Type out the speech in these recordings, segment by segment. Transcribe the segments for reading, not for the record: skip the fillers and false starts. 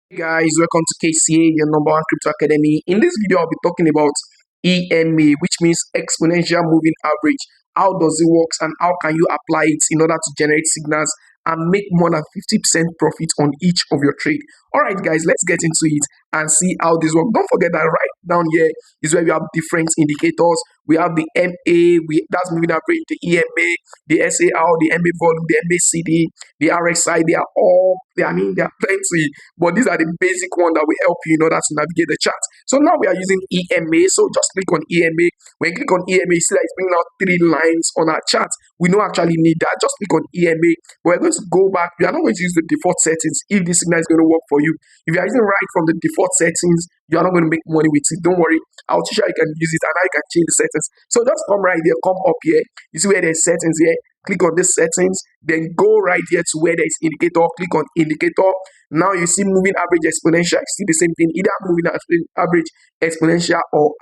Hey guys, welcome to KCA, your number one crypto academy. In this video, I'll be talking about EMA, which means exponential moving average. How does it work and how can you apply it in order to generate signals and make more than 50% profit on each of your trade? All right, guys, let's get into it and see how this works. Don't forget that right down here is where we have different indicators. We have the MA, that's moving average, the EMA, the SAR, the MA volume, the MACD, the RSI. They are all, they are plenty, but these are the basic ones that will help you in order to navigate the chart. So now we are using EMA. So just click on EMA. When you click on EMA, you see that it's bringing out 3 lines on our chart. We don't actually need that. Just click on EMA. We're going to go back. We are not going to use the default settings if this signal is going to work for you. If you are using right from the default settings, you are not going to make money with it. Don't worry. I'll teach you how you can use it and how you can change the settings. So just come right there, come up here. You see where there's settings here. Click on this settings, then go right here to where there is indicator. Click on indicator. Now you see moving average exponential. You see the same thing, either moving average exponential or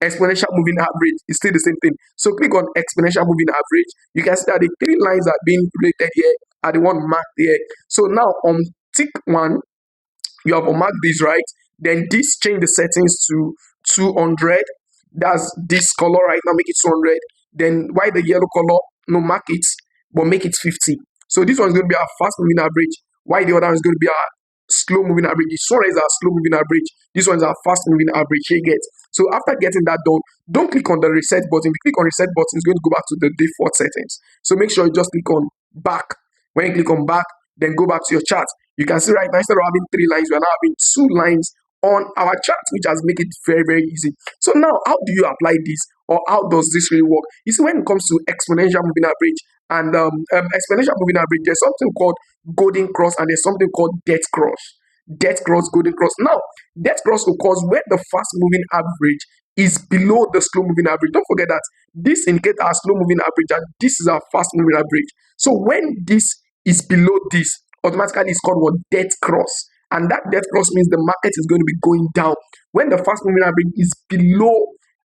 exponential moving average. It's still the same thing. So click on exponential moving average. You can see that the 3 lines are being related here are the one marked here. So now on tick 1, you have unmarked this, right? Then this change the settings to 200. That's this color right now, make it 200. Then why the yellow color? No, mark it, but make it 50. So this one is going to be our fast moving average. Why the other one is going to be our slow moving average? This one is our slow moving average. This one is our fast moving average. You get. So after getting that done, don't click on the reset button. If you click on reset button, it's going to go back to the default settings. So make sure you just click on back. When you click on back, then go back to your chart. You can see right now, instead of having 3 lines, we are now having 2 lines on our chart, which has made it very, very easy. So now, how do you apply this, or how does this really work? You see, when it comes to exponential moving average and exponential moving average, there's something called golden cross and there's something called death cross. Death cross, golden cross. Now, death cross occurs when the fast moving average is below the slow moving average. Don't forget that this indicates our slow moving average and this is our fast moving average. So when this is below this, automatically it's called what? Death cross. And that death cross means the market is going to be going down. When the fast moving average is below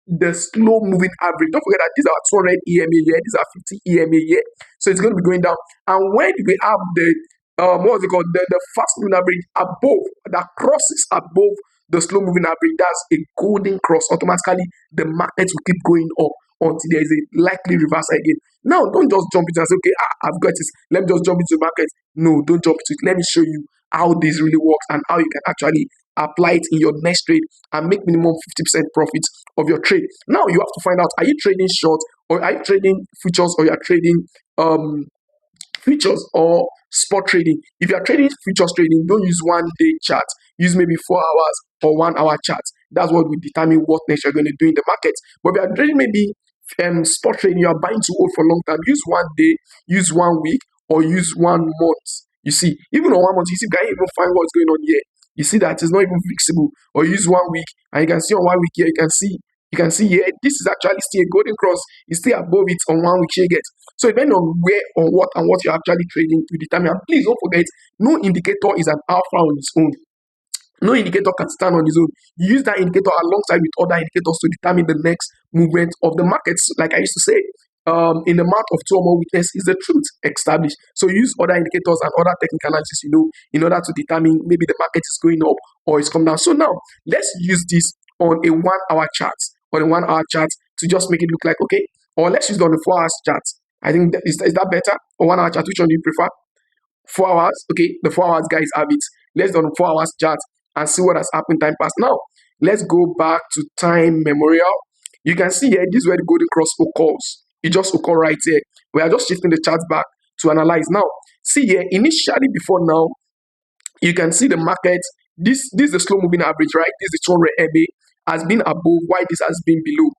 the slow moving average, don't forget that these are 200 EMA here, these are 50 EMA here. So it's going to be going down. And when we have the what was it called? The fast moving average above, that crosses above the slow moving average, that's a golden cross. Automatically, the market will keep going up until there is a likely reversal again. Now, don't just jump into and say, okay, I've got this. Let me just jump into the market. No, don't jump into it. Let me show you how this really works and how you can actually apply it in your next trade and make minimum 50% profit of your trade. Now you have to find out, are you trading short or are you trading futures or you are trading futures or spot trading? If you are trading futures trading, don't use 1 day chart. Use maybe 4 hours or 1 hour charts. That's what will determine what next you're going to do in the market. But if you are trading maybe spot trading, you are buying to hold for long time. Use 1 day, use 1 week, or use 1 month. You see, even on 1 month, you see, you can't even find what's going on here. You see that it's not even flexible. Or use 1 week, and you can see on 1 week here, you can see here, this is actually still a golden cross. It's still above it on 1 week here. Get. So depending on where, on what, and what you're actually trading to determine. And please don't forget, no indicator is an alpha on its own. No indicator can stand on its own. You use that indicator alongside with other indicators to determine the next movement of the markets. Like I used to say, in the mouth of 2 or more witnesses is the truth established. So use other indicators and other technical analysis, in order to determine maybe the market is going up or it's come down. So now let's use this on a 1 hour chart, to just make it look like okay. Or let's use it on a 4 hours chart. I think is that better? Or 1 hour chart? Which one do you prefer? 4 hours. Okay, the 4 hours guys have it. Let's do on a 4 hours chart and see what has happened time past. Now let's go back to time memorial. You can see here, this is where the golden cross occurs. It just occurs right here. We are just shifting the chart back to analyze. Now, see here, initially before now, you can see the market. This is the slow moving average, right? This is the 200 MA has been above, why this has been below.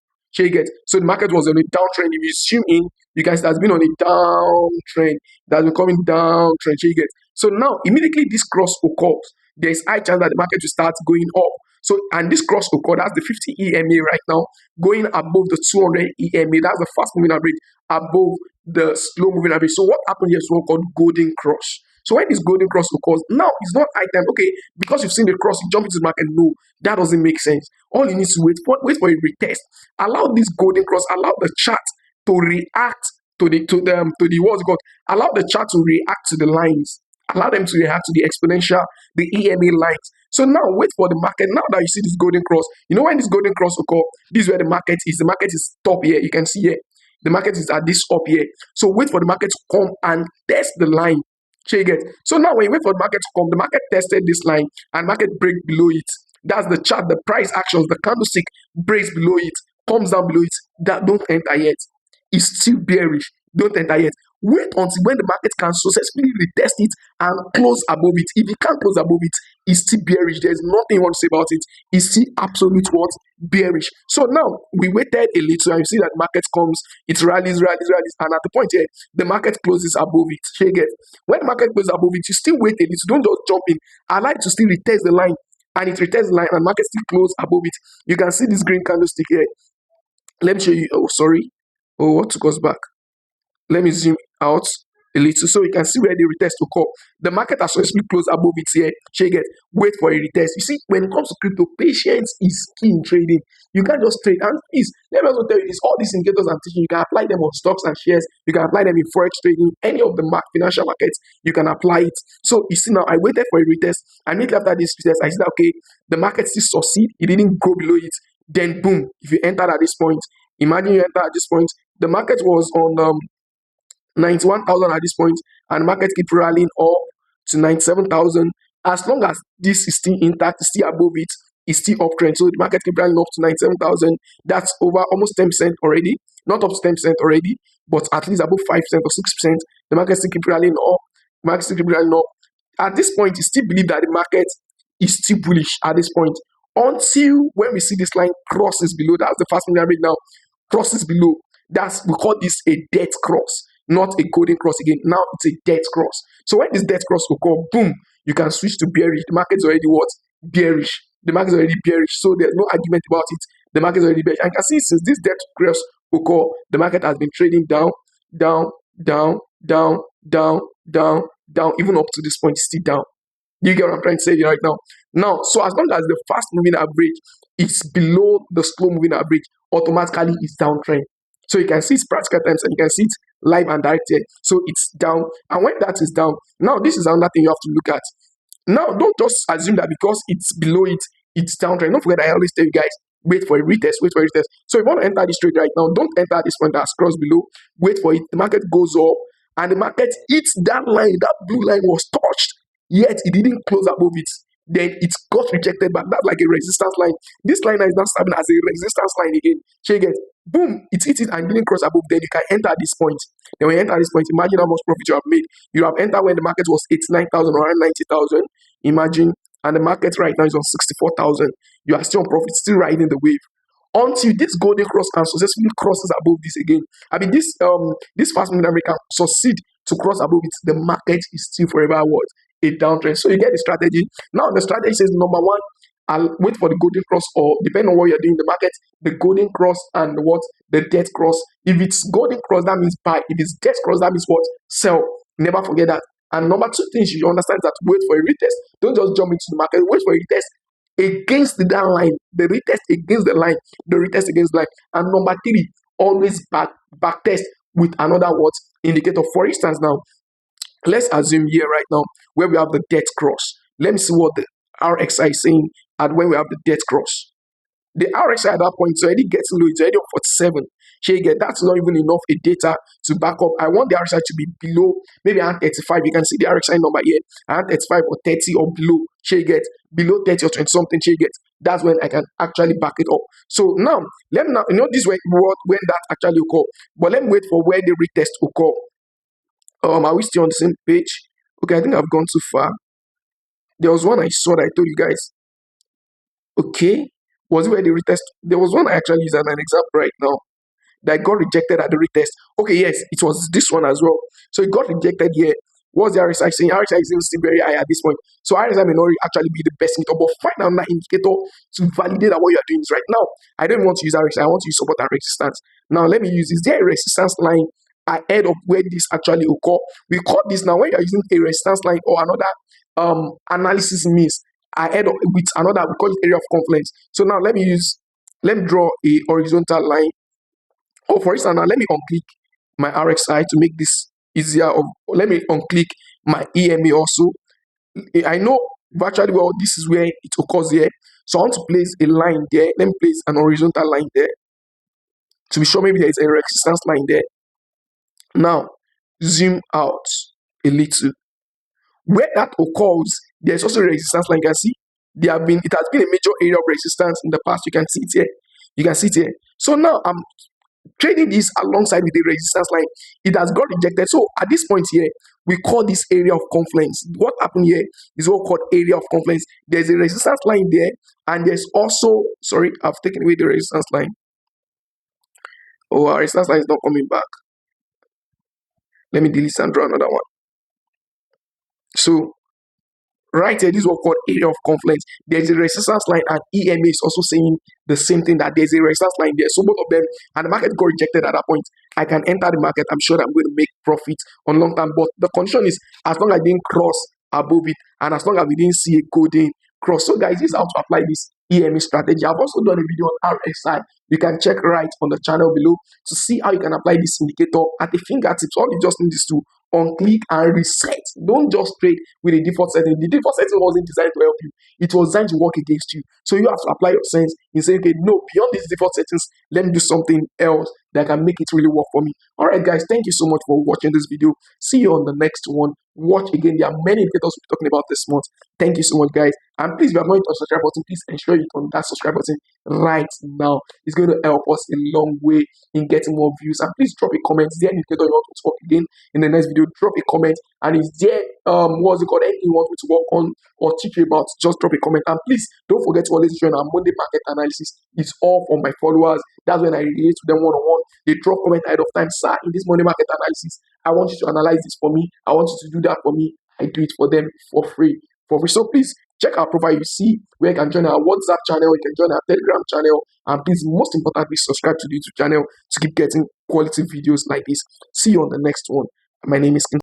So the market was on a downtrend. If you zoom in, you guys, it has been on a downtrend. That has been coming downtrend. So now, immediately this cross occurs, there is high chance that the market will start going up. So, and this cross occurred, that's the 50 EMA right now, going above the 200 EMA. That's the fast moving average above the slow moving average. So what happened here is what called golden cross. So when this golden cross occurs, now it's not high time. Okay, because you've seen the cross, you jump into the market. No, that doesn't make sense. All you need to wait for a retest. Allow this golden cross, allow the chart to react to the what's it called? Allow the chart to react to the lines. Allow them to react to the exponential, the EMA lines. So now wait for the market. Now that you see this golden cross, you know when this golden cross occur, this is where the market is. The market is top here. You can see here. The market is at this up here. So wait for the market to come and test the line. So you get. So now when you wait for the market to come, the market tested this line and market break below it. That's the chart, the price actions, the candlestick breaks below it, comes down below it. That don't enter yet. It's still bearish. Don't enter yet. Wait until when the market can successfully retest it and close above it. If it can't close above it, it's still bearish. There's nothing you want to say about it. It's still absolute what? Bearish. So now we waited a little and you see that market comes, it rallies, and at the point here, the market closes above it. So you get, when the market closes above it, you still wait a little. Don't just jump in. I like to still retest the line, and it retests the line and market still close above it. You can see this green candlestick here. Let me show you. Oh, sorry. Oh, what took us back? Let me zoom out a little so you can see where the retest occur. The market has successfully closed above it here. Check it. Wait for a retest. You see, when it comes to crypto, patience is key in trading. You can't just trade. And please, let me also tell you this: all these indicators I'm teaching, you can apply them on stocks and shares. You can apply them in forex trading, any of the financial markets. You can apply it. So you see now, I waited for a retest. And immediately after this retest, I said, okay, the market still succeed. It didn't go below it. Then boom, if you enter at this point, imagine you enter at this point. The market was on 91,000 at this point, and the market keep rallying up to 97,000. As long as this is still intact, still above it, it's still uptrend. So the market keep rallying up to 97,000. That's over almost 10% already. Not up to 10% already, but at least above 5% or 6%. The market still keep rallying up. The market still keep rallying up. At this point, you still believe that the market is still bullish at this point. Until when we see this line crosses below, that's the fast moving average now, crosses below. We call this a death cross, not a golden cross again. Now it's a death cross. So when this death cross will come, boom, you can switch to bearish. The market's already what? Bearish. The market's already bearish. So there's no argument about it. The market's already bearish. And you can see since this death cross will come, the market has been trading down, down, down, down, down, down, down. Even up to this point, it's still down. You get what I'm trying to say right now? Now, so as long as the fast moving average is below the slow moving average, automatically it's downtrend. So you can see it's practical times and you can see it live and direct here. So it's down. And when that is down, now this is another thing you have to look at. Now, don't just assume that because it's below it, it's downtrend. Don't forget, I always tell you guys, wait for a retest, wait for a retest. So if you want to enter this trade right now, don't enter this point that's crossed below. Wait for it. The market goes up and the market hits that line. That blue line was touched, yet it didn't close above it. Then it got rejected back. That's like a resistance line. This line is now serving as a resistance line again. Check it. Boom, it hit it and didn't cross above. Then you can enter at this point. Then when you enter at this point, imagine how much profit you have made. You have entered when the market was 89,000 or around 90,000. Imagine, and the market right now is on 64,000. You are still on profit, still riding the wave. Until this golden cross can successfully crosses above this again. I mean, this fast moving average can succeed to cross above it. The market is still forever what? A downtrend. So you get the strategy. Now the strategy says number one, I'll wait for the golden cross, or depending on what you're doing in the market, the golden cross and what? The death cross. If it's golden cross, that means buy. If it's death cross, that means what? Sell. Never forget that. And number two thing you understand is that wait for a retest. Don't just jump into the market. Wait for a retest against the down line. The retest against the line. The retest against the line. And number three, always back test with another what? Indicator. For instance, now, let's assume here right now where we have the death cross. Let me see what the RXI is saying at when we have the death cross. The RXI at that point is already getting low. It's already on 47. That's not even enough a data to back up. I want the RXI to be below, maybe around 35. You can see the RXI number here, around 35 or 30 or below. Below 30 or 20 something. That's when I can actually back it up. So now, let me now, this way when that actually occur. But let me wait for where the retest occur. Are we still on the same page? Okay, I think I've gone too far. There was one I saw that I told you guys. Okay, was it where the retest? There was one I actually used as an example right now that got rejected at the retest. Okay, yes, it was this one as well. So it got rejected here. What's the RSI saying? RSI is still very high at this point. So RSI may not actually be the best indicator, but find out that indicator to validate that what you're doing is right. Now, I don't want to use RSI. I want to use support and resistance. Now, let me use, is there a resistance line ahead of where this actually occur? We call this now when you're using a resistance line or another analysis means ahead of with another, we call it area of confluence. So now let me draw a horizontal line. Oh, for instance, now let me unclick my RXI to make this easier. Let me unclick my EMA also. I know virtually well this is where it occurs here. So I want to place a line there. Let me place an horizontal line there to be sure maybe there is a resistance line there. Now, zoom out a little. Where that occurs, there's also a resistance line. You can see it has been a major area of resistance in the past. You can see it here. You can see it here. So now I'm trading this alongside with the resistance line. It has got rejected. So at this point here, we call this area of confluence. What happened here is what called area of confluence. There's a resistance line there, and there's also, sorry, I've taken away the resistance line. Oh, our resistance line is not coming back. Let me delete and draw another one. So right here, this is what called area of confluence. There's a resistance line, and EMA is also saying the same thing, that there's a resistance line there. So both of them, and the market got rejected at that point. I can enter the market. I'm sure that I'm going to make profit on long term. But the condition is as long as I didn't cross above it, and as long as we didn't see a golden cross. So guys, this is how to apply this EMA strategy. I've also done a video on RSI. You can check right on the channel below to see how you can apply this indicator at the fingertips. All you just need is to unclick and reset. Don't just trade with a default setting. The default setting wasn't designed to help you. It was designed to work against you. So you have to apply your sense in saying, okay, no, beyond these default settings, let me do something else that can make it really work for me. All right, guys, thank you so much for watching this video. See you on the next one. Watch again. There are many indicators we're talking about this month. Thank you so much, guys. And please, if you have not hit the subscribe button, please ensure you hit on that subscribe button right now. It's going to help us a long way in getting more views. And please drop a comment. Is there any indicator you want to talk again in the next video? Drop a comment. And is there what's it called, anything you want me to work on or teach you about? Just drop a comment. And please don't forget to always join our Monday market analysis. It's all for my followers. That's when I relate to them one-on-one. They drop comment ahead of time. Sir, in this Monday market analysis, I want you to analyze this for me. I want you to do that for me. I do it for them for free. So please check our profile. You see where you can join our WhatsApp channel. You can join our Telegram channel. And please, most importantly, subscribe to the YouTube channel to keep getting quality videos like this. See you on the next one. My name is